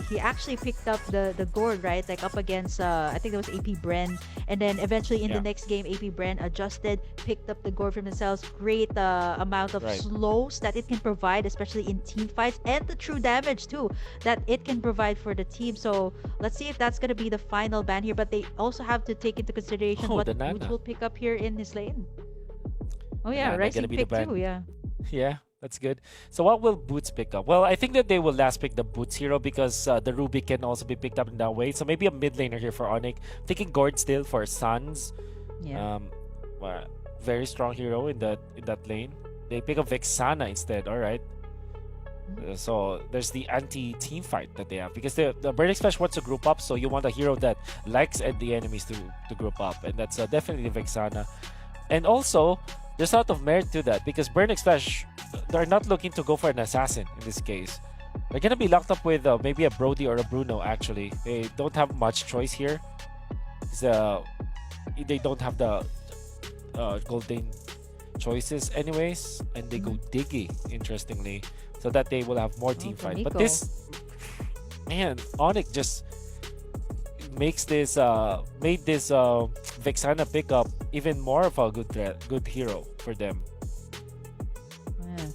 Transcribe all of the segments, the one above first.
he actually picked up the gourd, right? Like up against I think it was AP Bren, and then eventually in the Yeah. next game, AP Bren adjusted, picked up the gourd for themselves. Great amount of Right. slows that it can provide, especially in team fights, and the true damage too that it can provide for the team. So let's see if that's gonna be the final ban here. But they also have to take into consideration Oh, what the Boots Nana. will pick up here in his lane. Oh The yeah, Nana gonna rising be the pick too. ban. Yeah. Yeah, that's good. So what will Boots pick up? Well, I think that they will last pick the Boots hero because the Ruby can also be picked up in that way. So maybe a mid laner here for Onic. Taking Gord still for Suns. Yeah. Well, very strong hero in that lane. They pick up Vexana instead. All right. So there's the anti-team fight that they have because the Burning Splash wants to group up, so you want a hero that likes the enemies to group up, and that's definitely Vexana. And also, there's a lot of merit to that because Burning Splash, they're not looking to go for an assassin in this case. They're gonna be locked up with maybe a Brody or a Bruno. Actually, they don't have much choice here. They don't have the golden choices anyways, and they go Diggy, interestingly, so that they will have more team fight. But this, man, Onic just makes this made this Vexana pickup even more of a good hero for them. Yeah.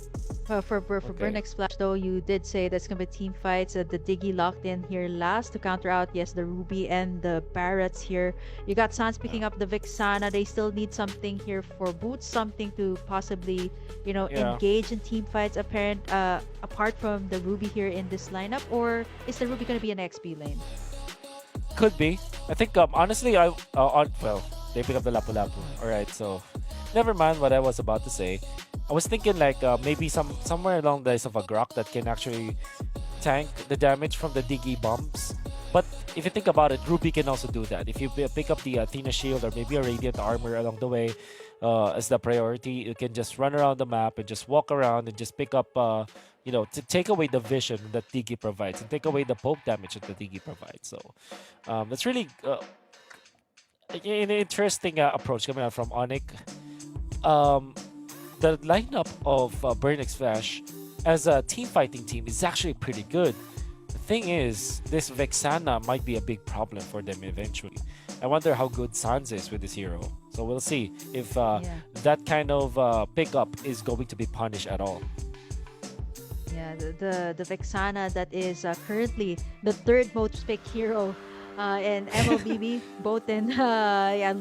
For Burnex Splash, though, you did say that's gonna be team fights. The Diggy locked in here last to counter out, yes, the Ruby and the Barretts here. You got Sans picking up the Vexana. They still need something here for Boots, something to possibly, engage in team fights. Apart from the Ruby here in this lineup, or is the Ruby gonna be an XP lane? Could be. I think honestly, they pick up the Lapu Lapu. All right, so never mind what I was about to say. I was thinking like maybe somewhere along the lines of a Grok that can actually tank the damage from the Diggy bombs. But if you think about it, Ruby can also do that. If you pick up the Athena shield or maybe a Radiant armor along the way as the priority, you can just run around the map and just walk around and just pick up, to take away the vision that Diggy provides and take away the poke damage that the Diggy provides. So that's really an interesting approach coming out from Onic. The lineup of Burnix Flash as a team fighting team is actually pretty good. The thing is, this Vexana might be a big problem for them eventually. I wonder how good Sans is with this hero. So we'll see if that kind of pickup is going to be punished at all. Yeah, the Vexana that is currently the third most picked hero in MLBB, both in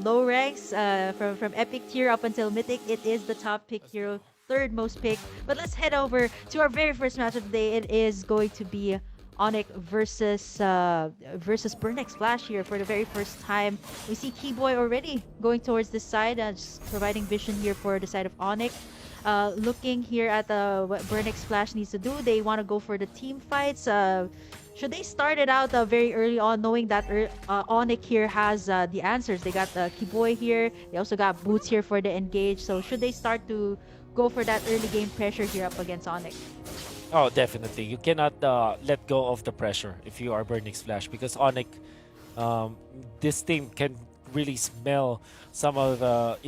low ranks from epic tier up until mythic. It is the top pick hero, third most picked. But let's head over to our very first match of the day. It is going to be Onic versus Burnex Flash here for the very first time. We see Keyboy already going towards this side, just providing vision here for the side of Onic. Looking here at what Burnex Flash needs to do, they want to go for the team fights. Should they start it out very early on, knowing that Onic here has the answers? They got Keyboy here. They also got Boots here for the engage. So should they start to go for that early game pressure here up against Onic? Oh, definitely. You cannot let go of the pressure if you are Burnix Flash because Onic, this team can really smell some of the,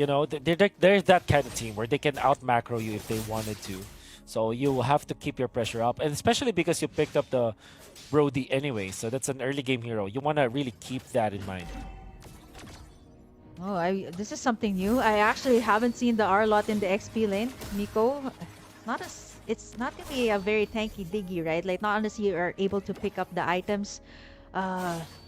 they're that kind of team where they can out macro you if they wanted to. So you have to keep your pressure up, and especially because you picked up the Brody anyway, so that's an early game hero. You want to really keep that in mind. Oh, this is something new. I actually haven't seen the R-Lot in the XP lane. Nico, it's not gonna be a very tanky Diggy, right? Like, not unless you are able to pick up the items.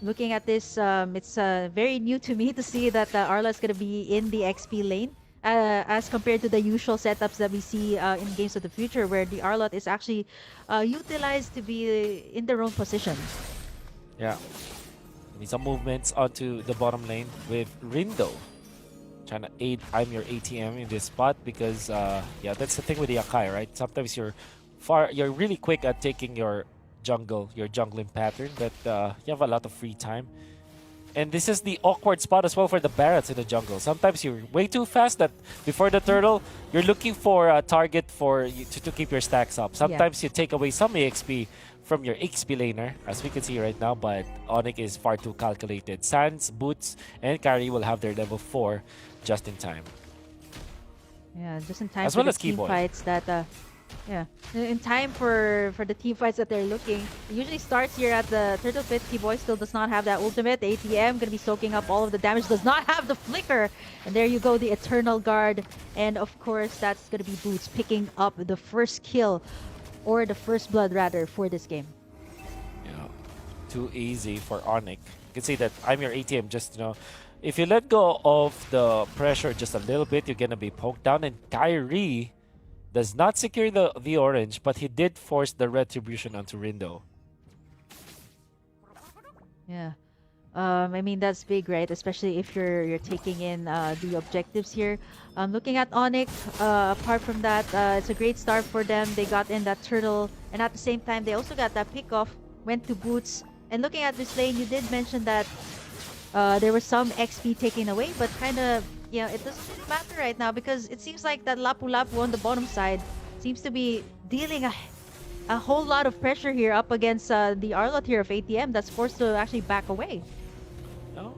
Looking at this, it's very new to me to see that Arla's gonna be in the XP lane. As compared to the usual setups that we see in Games of the Future, where the Arlot is actually utilized to be in their own position. Yeah. Need some movements onto the bottom lane with Rindo. Trying to aid I'm your ATM in this spot because, that's the thing with the Akai, right? Sometimes you're really quick at taking your jungling pattern, but you have a lot of free time. And this is the awkward spot as well for the Barretts in the jungle. Sometimes you're way too fast that before the turtle, you're looking for a target for you to keep your stacks up. Sometimes you take away some EXP from your XP laner, as we can see right now, but Onic is far too calculated. Sans, Boots, and Carry will have their level 4 just in time. Yeah, just in time as for well the as team Keyboy. fights that Yeah. In time for the team fights that they're looking, it usually starts here at the turtle pit. T-Boy still does not have that ultimate. The ATM gonna be soaking up all of the damage. Does not have the flicker. And there you go, the Eternal Guard. And of course, that's gonna be Boots picking up the first kill, or the first blood rather, for this game. Yeah, too easy for Onic. You can see that I'm your ATM. Just if you let go of the pressure just a little bit, you're gonna be poked down. And Kyrie does not secure the orange, but he did force the retribution onto Rindo. Yeah. I mean, that's big, right? Especially if you're taking in the objectives here. Looking at Onic, apart from that, it's a great start for them. They got in that turtle, and at the same time, they also got that pick-off, went to Boots. And looking at this lane, you did mention that there was some XP taken away, but kind of, it doesn't really matter right now because it seems like that Lapu Lapu on the bottom side seems to be dealing a whole lot of pressure here up against the Arlot here of ATM that's forced to actually back away. Oh,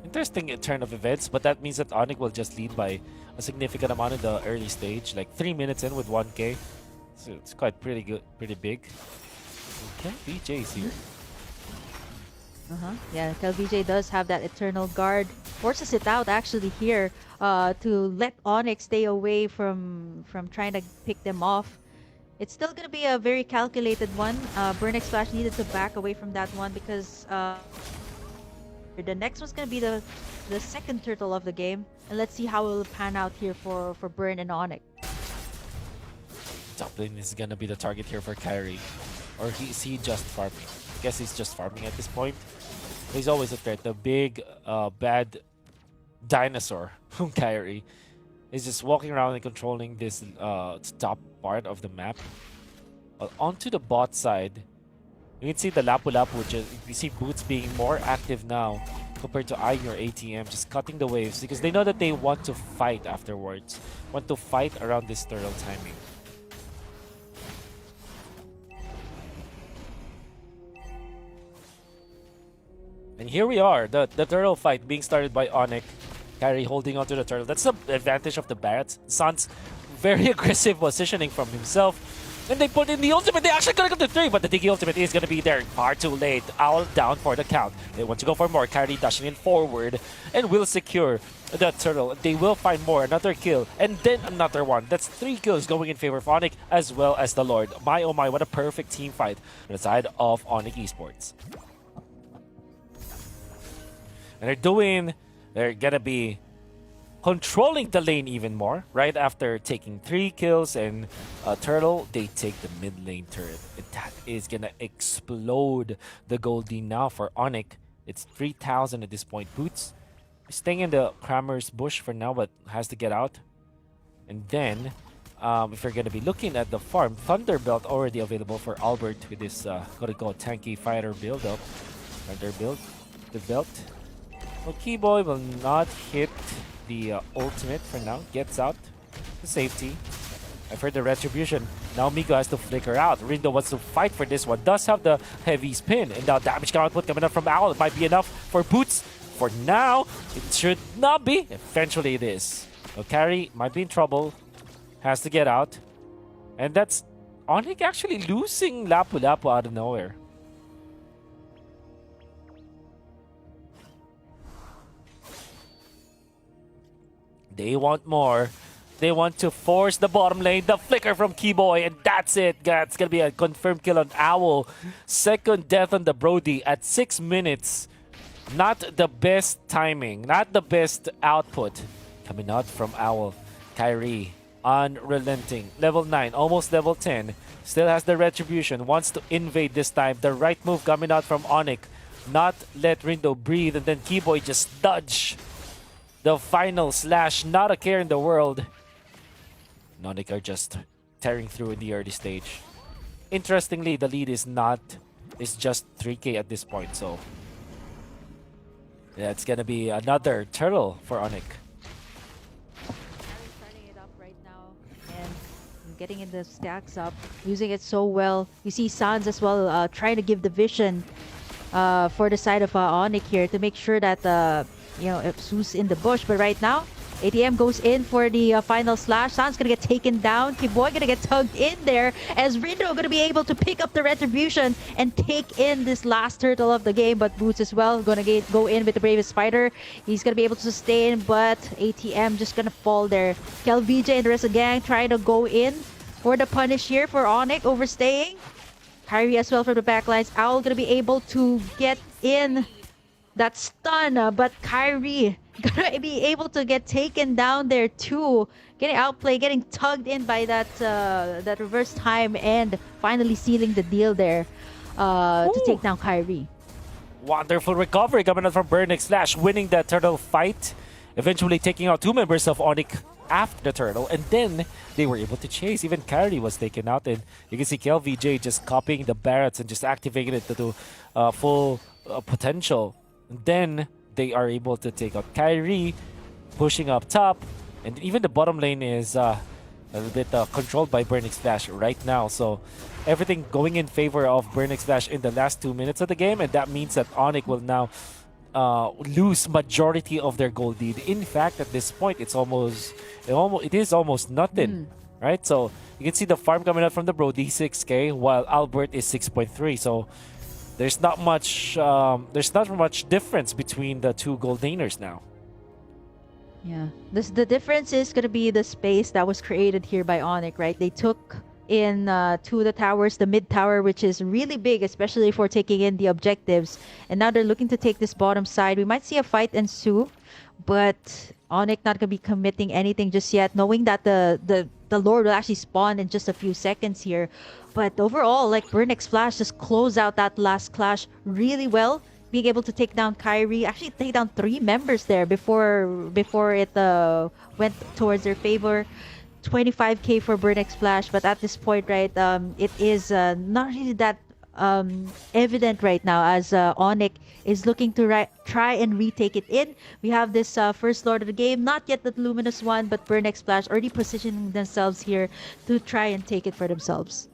interesting turn of events, but that means that Onic will just lead by a significant amount in the early stage, like 3 minutes in with 1k. So it's quite pretty good, pretty big. Okay, BJ's here. Yeah, KLBJ does have that Eternal Guard. Forces it out actually here to let Onic stay away from trying to pick them off. It's still going to be a very calculated one. Burnex Splash needed to back away from that one because the next one's going to be the second turtle of the game. And let's see how it will pan out here for Burn and Onic. Top lane is going to be the target here for Kyrie. Or is he just farming? I guess he's just farming at this point. He's always a threat. The big, bad dinosaur from Kyrie is just walking around and controlling this top part of the map. Onto the bot side, you can see the Lapu Lapu. You see Boots being more active now compared to eyeing your ATM, just cutting the waves because they know that they want to fight afterwards. Want to fight around this turtle timing. And here we are, the turtle fight being started by Onic. Kyrie holding onto the turtle. That's the advantage of the Barretts. Sun's very aggressive positioning from himself. And they put in the ultimate. They actually gonna go to 3, but the Diggy ultimate is gonna be there. Far too late. Owl down for the count. They want to go for more. Kyrie dashing in forward and will secure the turtle. They will find more. Another kill. And then another one. That's 3 kills going in favor of Onic as well as the Lord. My oh my, what a perfect team fight on the side of Onic Esports. And they're gonna be controlling the lane even more. Right after taking 3 kills and a turtle, they take the mid lane turret. And that is gonna explode the Goldie now for Onic. It's 3,000 at this point. Boots staying in the Kramer's bush for now, but has to get out. And then, if you're gonna be looking at the farm, Thunderbelt already available for Albert with this tanky fighter build up. Thunder build, the belt. Well, Keyboy will not hit the ultimate for now. Gets out to safety. I've heard the retribution. Now Miko has to flicker out. Rindo wants to fight for this one. Does have the heavy spin. And now damage output coming up from Owl. It might be enough for Boots. For now, it should not be. Eventually it is. So Carry might be in trouble. Has to get out. And that's Onic actually losing Lapu Lapu out of nowhere. They want more. They want to force the bottom lane. The flicker from Keyboy, and that's it. That's going to be a confirmed kill on Owl. Second death on the Brody at 6 minutes. Not the best timing. Not the best output. Coming out from Owl. Kyrie, unrelenting. Level 9, almost level 10. Still has the retribution. Wants to invade this time. The right move coming out from Onic. Not let Rindo breathe, and then Keyboy just dodge. The final slash, not a care in the world. Onic are just tearing through in the early stage. Interestingly, the lead is just 3k at this point, so yeah, it's gonna be another turtle for Onic. Starting it up right now and getting in the stacks up, using it so well. You see Sans as well trying to give the vision for the side of Onic here to make sure that Su's in the bush, but right now ATM goes in for the final slash. San's gonna get taken down. Kiboy gonna get tugged in there as Rindo gonna be able to pick up the retribution and take in this last turtle of the game. But Boots as well gonna go in with the bravest fighter. He's gonna be able to sustain, but ATM just gonna fall there. Kel VJ and the rest of the gang trying to go in for the punish here for Onic overstaying. Kyrie as well from the backlines. Owl gonna be able to get in that stun, but Kyrie gonna be able to get taken down there too. Getting outplayed, getting tugged in by that reverse time, and finally sealing the deal there to take down Kyrie. Wonderful recovery coming out from Burnix Flash, winning that turtle fight, eventually taking out 2 members of Onic after the turtle, and then they were able to chase. Even Kyrie was taken out, and you can see KLVJ just copying the barrets and just activating it to full potential. And then they are able to take out Kyrie, pushing up top, and even the bottom lane is a little bit controlled by Burnix Flash right now. So everything going in favor of Burnix Flash in the last 2 minutes of the game, and that means that Onic will now lose majority of their gold lead. In fact, at this point, it is almost nothing, right? So you can see the farm coming out from the Brody 6K, while Albert is 6.3. So there's not much difference between the two gold laners now. Yeah, the difference is gonna be the space that was created here by Onic, right? They took in two of the towers, the mid tower, which is really big, especially for taking in the objectives. And now they're looking to take this bottom side. We might see a fight ensue, but Onic not gonna be committing anything just yet, knowing that the Lord will actually spawn in just a few seconds here. But overall, like, Burnix Flash just close out that last clash really well, being able to take down Kyrie, actually take down 3 members there before it went towards their favor. 25k for Burnix Flash, but at this point, right, it is not really that evident right now, as Onic is looking to try and retake it in. We have this first Lord of the game, not yet the Luminous one, but Burnix Flash already positioning themselves here to try and take it for themselves.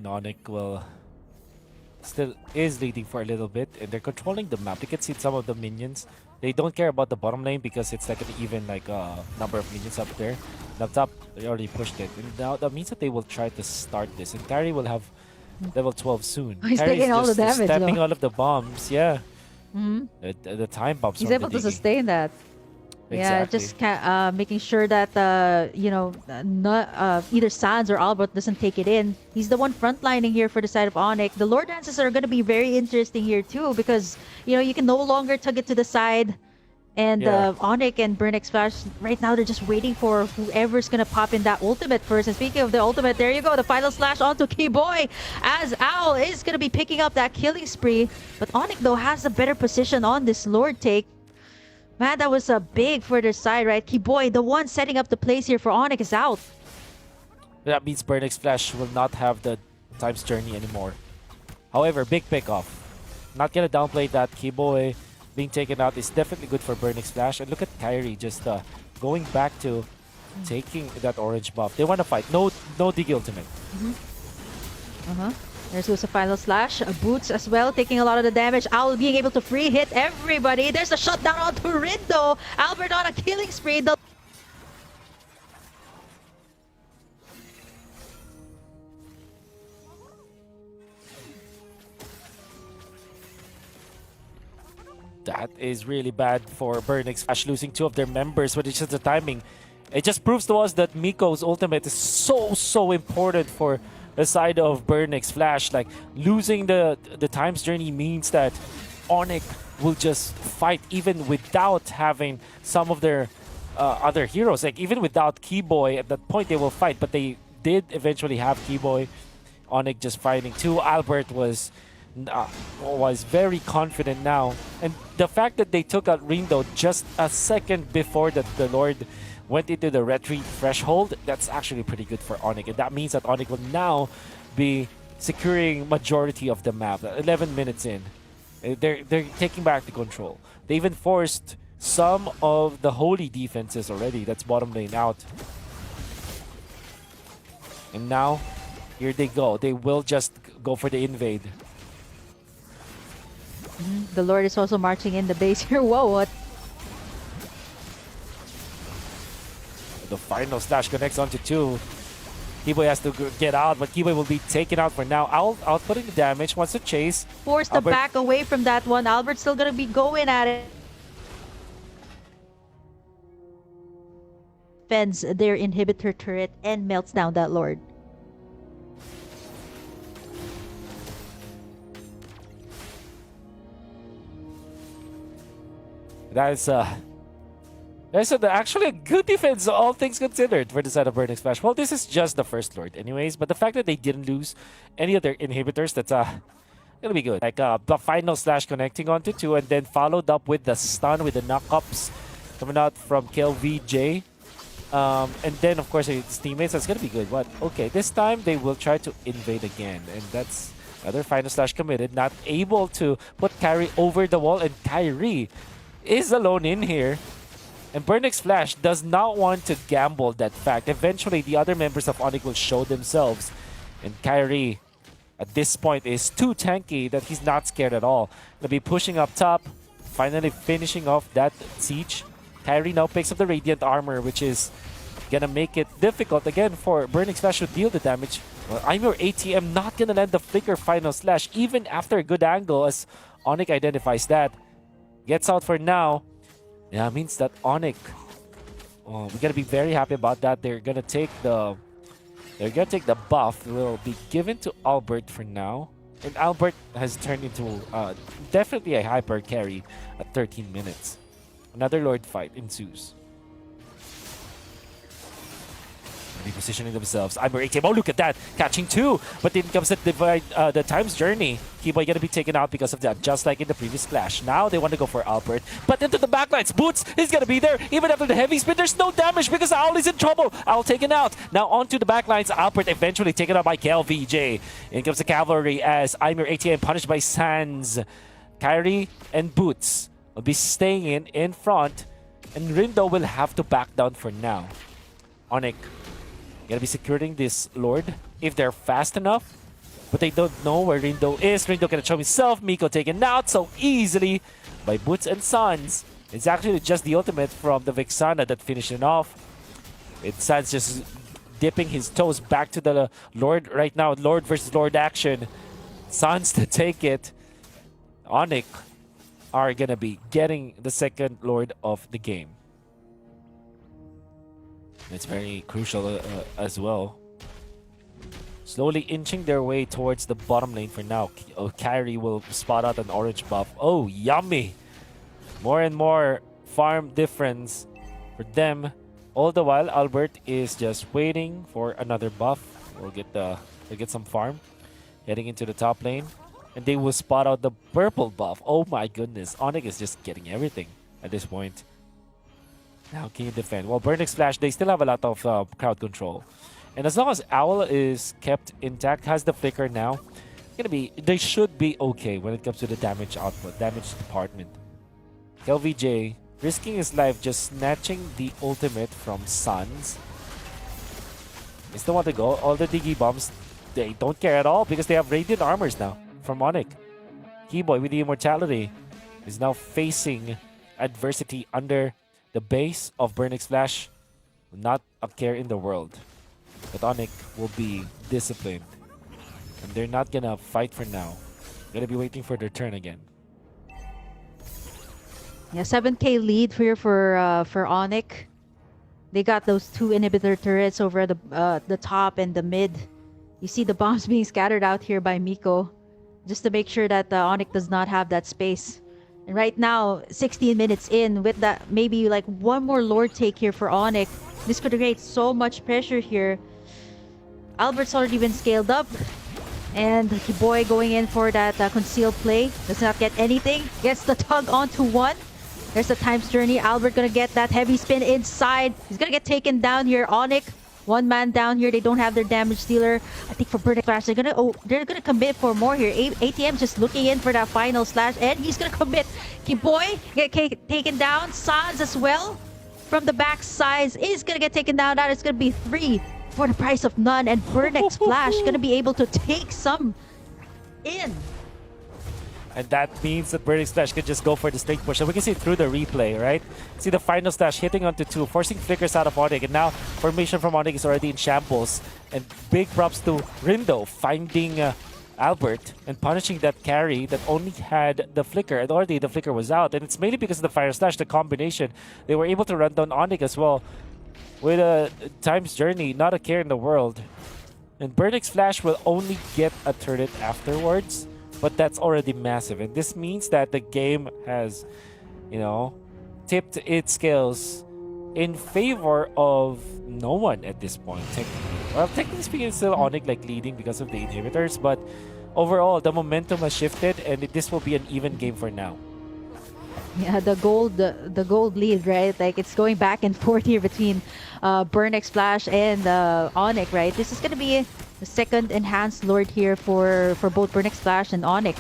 Onic will still is leading for a little bit, and they're controlling the map. You can see some of the minions. They don't care about the bottom lane because it's like an even number of minions up there. And up top, they already pushed it. And now that means that they will try to start this. And Kyrie will have level 12 soon. He's Kyrie's taking all the just damage, stepping though. all of the bombs, yeah. The time bombs. He's from able the to digging. sustain that. Yeah, Exactly. just making sure that either Sans or Albert doesn't take it in. He's the one frontlining here for the side of Onic. The Lord dances are going to be very interesting here too, because you can no longer tug it to the side. And Yeah. Onic and Burnix Flash right now, they're just waiting for whoever's gonna pop in that ultimate first. And speaking of the ultimate, there you go, the final slash onto Keyboy, as Owl is gonna be picking up that killing spree. But Onic though has a better position on this Lord take. Man, that was big for their side, right? Keyboy, the one setting up the place here for Onic, is out. That means Burnix Flash will not have the Time's Journey anymore. However, big pick off. Not gonna downplay that. Keyboy being taken out is definitely good for Burnix Flash. And look at Kyrie just going back to taking that orange buff. They want to fight. No Dig ultimate. There's also final slash. Boots as well, taking a lot of the damage. Owl being able to free hit everybody. There's a shutdown onto Rindo. Albert on a killing spree. That is really bad for Burnix Flash, losing 2 of their members, but it's just the timing. It just proves to us that Miko's ultimate is so important for the side of Burnix Flash. Like, losing the Time's Journey means that Onic will just fight even without having some of their other heroes. Like, even without Keyboy, at that point they will fight, but they did eventually have Keyboy. Onic just fighting too. Albert was very confident now, and the fact that they took out Rindo just a second before the Lord went into the retreat threshold, that's actually pretty good for Onic, and that means that Onic will now be securing majority of the map. 11 minutes in, they're taking back the control. They even forced some of the holy defenses already. That's bottom lane out, and now here they go. They will just go for the invade. The Lord is also marching in the base here. Whoa, what? The final slash connects onto 2. Keyboy has to get out, but Keyboy will be taken out for now. Outputting the damage, wants to chase. Forced to back away from that one. Albert's still gonna be going at it. Fends their inhibitor turret and melts down that Lord. That's actually a good defense, all things considered, for the side of Burning Splash. Well, this is just the first Lord anyways, but the fact that they didn't lose any of their inhibitors, that's gonna be good. Like the final slash connecting onto 2, and then followed up with the stun with the knockups coming out from KLVJ. And then, of course, his teammates, that's gonna be good. But okay, this time they will try to invade again, and that's another final slash committed, not able to put Kyrie over the wall, and Kyrie is alone in here. And Burnix Flash does not want to gamble that fact. Eventually, the other members of Onic will show themselves. And Kyrie, at this point, is too tanky that he's not scared at all. Gonna be pushing up top, finally finishing off that siege. Kyrie now picks up the Radiant Armor, which is gonna make it difficult again for Burnix Flash to deal the damage. Well, I'm your ATM not gonna land the Flicker final slash, even after a good angle, as Onic identifies that. Gets out for now. Yeah, it means that Onic, we gotta be very happy about that. They're gonna take the buff. It will be given to Albert for now, and Albert has turned into definitely a hyper carry at 13 minutes. Another Lord fight ensues. Repositioning themselves. I'm ATM. Oh, look at that. Catching 2. But then comes the time's journey. Keyboy gonna be taken out because of that, just like in the previous Splash. Now they want to go for Albert. But into the backlines. Boots is gonna be there. Even after the heavy spin, there's no damage because Owl is in trouble. Owl taken out. Now onto the backlines. Albert eventually taken out by KLVJ. In comes the cavalry as I'm your ATM punished by Sans. Kyrie and Boots will be staying in front. And Rindo will have to back down for now. Onic gonna be securing this Lord if they're fast enough, but they don't know where Rindo is. Rindo gonna show himself. Miko taken out so easily by Boots and Sons. It's actually just the ultimate from the Vexana that finished it off. It's Sans just dipping his toes back to the Lord right now. Lord versus Lord action. Sons to take it. Onic are gonna be getting the second Lord of the game. It's very crucial as well. Slowly inching their way towards the bottom lane for now. Kyrie will spot out an orange buff. Oh, yummy! More and more farm difference for them. All the while, Albert is just waiting for another buff. We'll get some farm. Heading into the top lane. And they will spot out the purple buff. Oh my goodness. Onic is just getting everything at this point. Now can you defend? Well, Burnix Splash, they still have a lot of crowd control. And as long as Owl is kept intact, has the flicker now, they should be okay when it comes to the damage output, damage department. LVJ risking his life just snatching the ultimate from Suns. They still want to go. All the Diggy bombs, they don't care at all because they have Radiant Armors now from Onic. Keyboy with the Immortality is now facing adversity under the base of Burnix Flash. Not a care in the world. But Onic will be disciplined. And they're not gonna fight for now. They're gonna be waiting for their turn again. Yeah, 7K lead here for Onic. They got those 2 inhibitor turrets over the top and the mid. You see the bombs being scattered out here by Miko, just to make sure that Onic does not have that space. And right now, 16 minutes in, with that maybe like one more Lord take here for Onic, this could create so much pressure here. Albert's already been scaled up. And Boy going in for that concealed play. Does not get anything. Gets the tug onto 1. There's the time's journey. Albert gonna get that heavy spin inside. He's gonna get taken down here. Onic, 1 man down here. They don't have their damage dealer. I think for Burning Flash, they're gonna commit for more here. ATM just looking in for that final slash, and he's gonna commit. Boy get taken down. Sans as well from the back side is gonna get taken down. That is gonna be 3 for the price of none, and Burnix Flash gonna be able to take some in. And that means that Burning Splash could just go for the straight push. And we can see through the replay, right? See the final slash hitting onto 2, forcing flickers out of Onic. And now formation from Onic is already in shambles. And big props to Rindo finding Albert and punishing that carry that only had the flicker. And already the flicker was out. And it's mainly because of the fire slash, the combination. They were able to run down Onic as well. With a time's journey, not a care in the world. And Burnix Flash will only get a turret afterwards. But that's already massive, and this means that the game has, you know, tipped its scales in favor of no one at this point. Well, technically speaking, it's still Onic like leading because of the inhibitors, but overall, the momentum has shifted, and this will be an even game for now. Yeah, the gold lead, right? Like it's going back and forth here between Burnex Flash and Onic, right? This is gonna be the second enhanced Lord here for both Burnex Flash and Onic.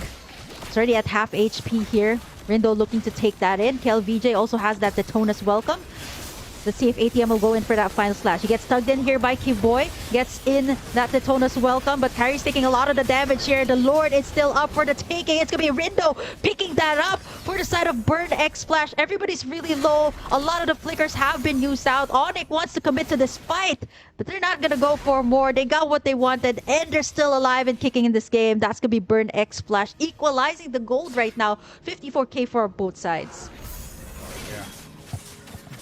It's already at half HP here. Rindo looking to take that in. Kel VJ also has that Detona's welcome. Let's see if ATM will go in for that final slash. He gets tugged in here by Kiboy. Gets in that Detona's welcome, but Kyrie's taking a lot of the damage here. The Lord is still up for the taking. It's going to be Rindo picking that up for the side of Burn X Splash. Everybody's really low. A lot of the flickers have been used out. Onic wants to commit to this fight, but they're not going to go for more. They got what they wanted, and they're still alive and kicking in this game. That's going to be Burn X Splash, equalizing the gold right now. 54k for both sides.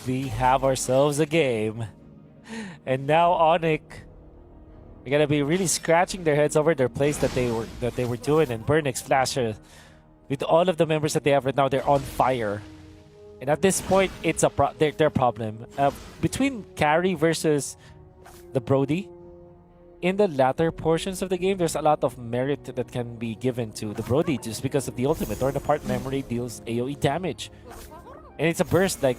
We have ourselves a game. And now Onic are gonna be really scratching their heads over their plays that they were doing, and Burnix Flash, with all of the members that they have right now, they're on fire. And at this point, it's their problem. Between carry versus the Brody, in the latter portions of the game, there's a lot of merit that can be given to the Brody just because of the ultimate. Torn apart memory deals AoE damage. And it's a burst, like,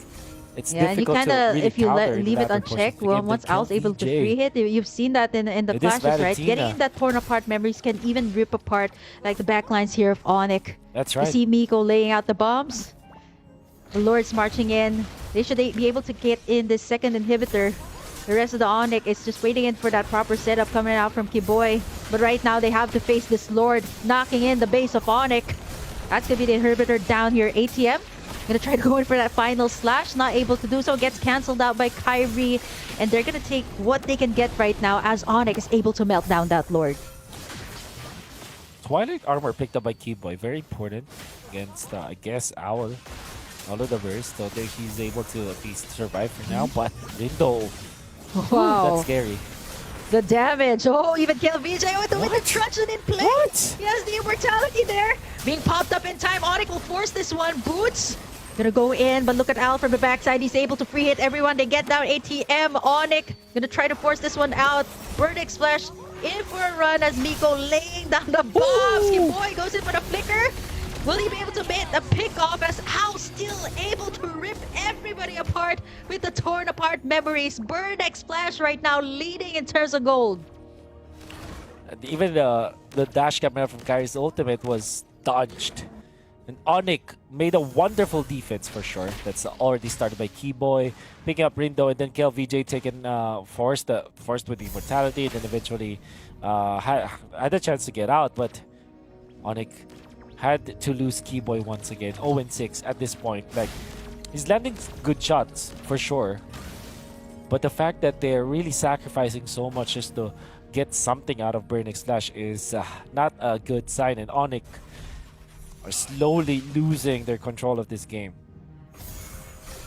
it's difficult and you to really if you leave it latter unchecked, portions of the well, game. once But Al's able to VJ, free hit, you've seen that in the It is clashes, right? Valentina. Getting that torn apart memories can even rip apart like the backlines here of Onic. That's You right. see Miko laying out the bombs. The Lord's marching in. They should be able to get in this second inhibitor. The rest of the Onic is just waiting in for that proper setup coming out from Kiboy. But right now they have to face this Lord knocking in the base of Onic. That's gonna be the inhibitor down here. ATM gonna try to go in for that final slash, not able to do so, gets cancelled out by Kyrie, and they're gonna take what they can get right now as Onic is able to melt down that Lord. Twilight armor picked up by Keyboy, very important against, I guess, Owl of the burst. So that he's able to at least survive for now. But Rindo, Wow. that's scary. The damage. Oh, even Kel VJ with the truncheon in play. What? He has the immortality there. Being popped up in time. Onic will force this one. Boots gonna go in, but look at Al from the backside. He's able to free hit everyone. They get down ATM. Onic gonna try to force this one out. Burnix Flash in for a run as Miko laying down the bombs. Boy goes in for the flicker. Will he be able to make a pick off as Al still able to rip everybody apart with the torn apart memories? Burnix Flash right now leading in terms of gold. And even the dash camera from Kyrie's ultimate was dodged. And Onic made a wonderful defense for sure. That's already started by Keyboy, picking up Rindo, and then Kel VJ taken forced with immortality, and then eventually had a chance to get out, but Onic had to lose Keyboy once again. 0-6 at this point. Like, he's landing good shots for sure, but the fact that they're really sacrificing so much just to get something out of Burnix Flash is not a good sign, and Onic are slowly losing their control of this game.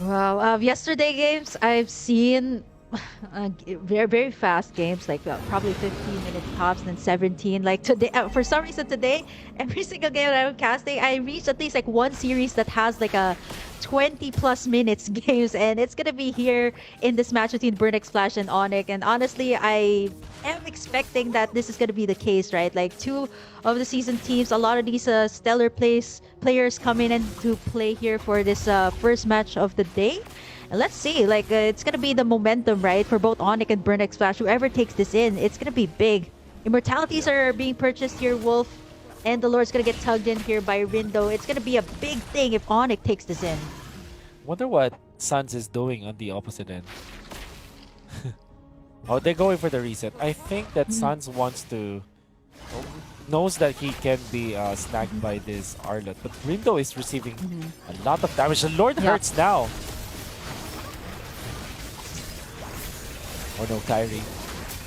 Wow. Yesterday games, I've seen very, very fast games, like probably 15 minutes tops, then 17. Like today, for some reason today, every single game that I'm casting, I reached at least like one series that has like a 20 plus minutes games, and it's gonna be here in this match between Burnix Flash and Onic. And honestly, I am expecting that this is gonna be the case, right? Like two of the season teams, a lot of these stellar players coming in to play here for this first match of the day. And let's see, like it's gonna be the momentum, right, for both Onic and Burnix Flash. Whoever takes this in, it's gonna be big. Immortalities are being purchased here, Wolf. And the Lord's gonna get tugged in here by Rindo. It's gonna be a big thing if Onic takes this in. Wonder what Suns is doing on the opposite end. Oh, they're going for the reset. I think that Suns wants to... knows that he can be snagged by this Arlot, but Rindo is receiving a lot of damage. The Lord hurts now. Oh no, Kyrie.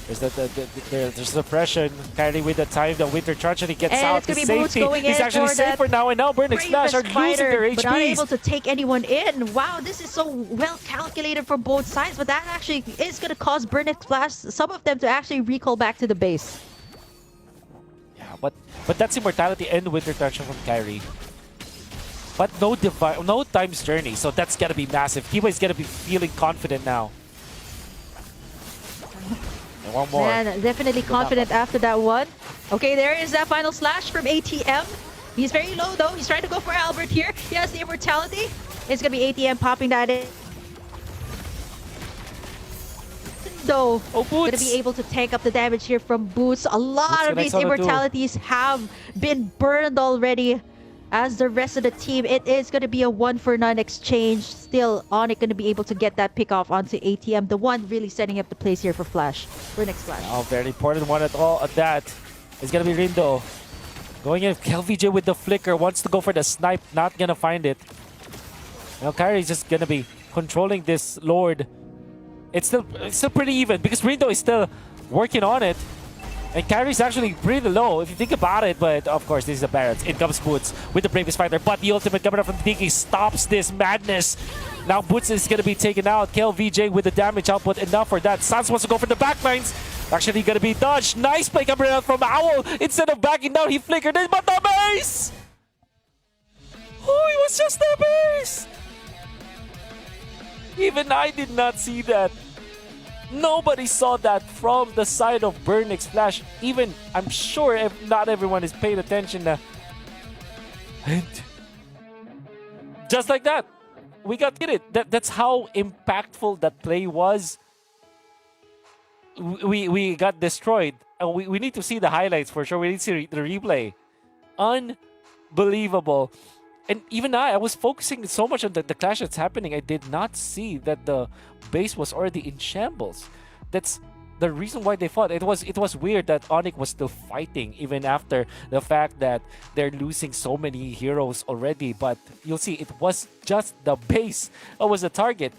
There's suppression. Kyrie with the time, the Winter Tragedy gets And out it's to gonna be Boots safety. going He's in actually for safe for now, and now Burning Splash are bravest losing their fighter, but not able HPs. to take anyone in. Wow, this is so well calculated from both sides, but that actually is going to cause Burning Splash, some of them, to actually recall back to the base. Yeah, but that's Immortality and Winter Tragedy from Kyrie. But no Time's Journey, so that's gonna be massive. Kiba is gonna be feeling confident now. And one more. Man, definitely confident after that one. Okay, there is that final slash from ATM. He's very low though. He's trying to go for Albert here. He has the immortality. It's gonna be ATM popping that in. Though, Boots. gonna be able to tank up the damage here from Boots. A lot of these immortalities have been burned already. As the rest of the team, it is going to be a 1-for-9 exchange. Still, Onic going to be able to get that pick off onto ATM. The one really setting up the place here for Flash. For next Flash. Oh, very important one at all. At that is going to be Rindo. Going in, KelVJ with the flicker. Wants to go for the snipe. Not going to find it. Now, Kyrie is just going to be controlling this Lord. It's still pretty even because Rindo is still working on it. And Kyrie's actually pretty low if you think about it, but of course this is the Barretts. In comes Boots with the bravest fighter, but the ultimate coming up from Tiki stops this madness. Now Boots is going to be taken out. KelVJ with the damage output enough for that. Sans wants to go for the backlines. Actually going to be dodged. Nice play coming out from Owl. Instead of backing down, he flickered in, but the base! Oh, it was just the base! Even I did not see that. Nobody saw that from the side of Burning Splash. Even, I'm sure if not everyone is paying attention now. And just like that, we got hit. That's how impactful that play was. We got destroyed. We need to see the highlights for sure. We need to see the replay. Unbelievable. And even I was focusing so much on the clash that's happening. I did not see that the base was already in shambles. That's the reason why they fought. It was weird that Onic was still fighting even after the fact that they're losing so many heroes already. But you'll see, it was just the base that was the target.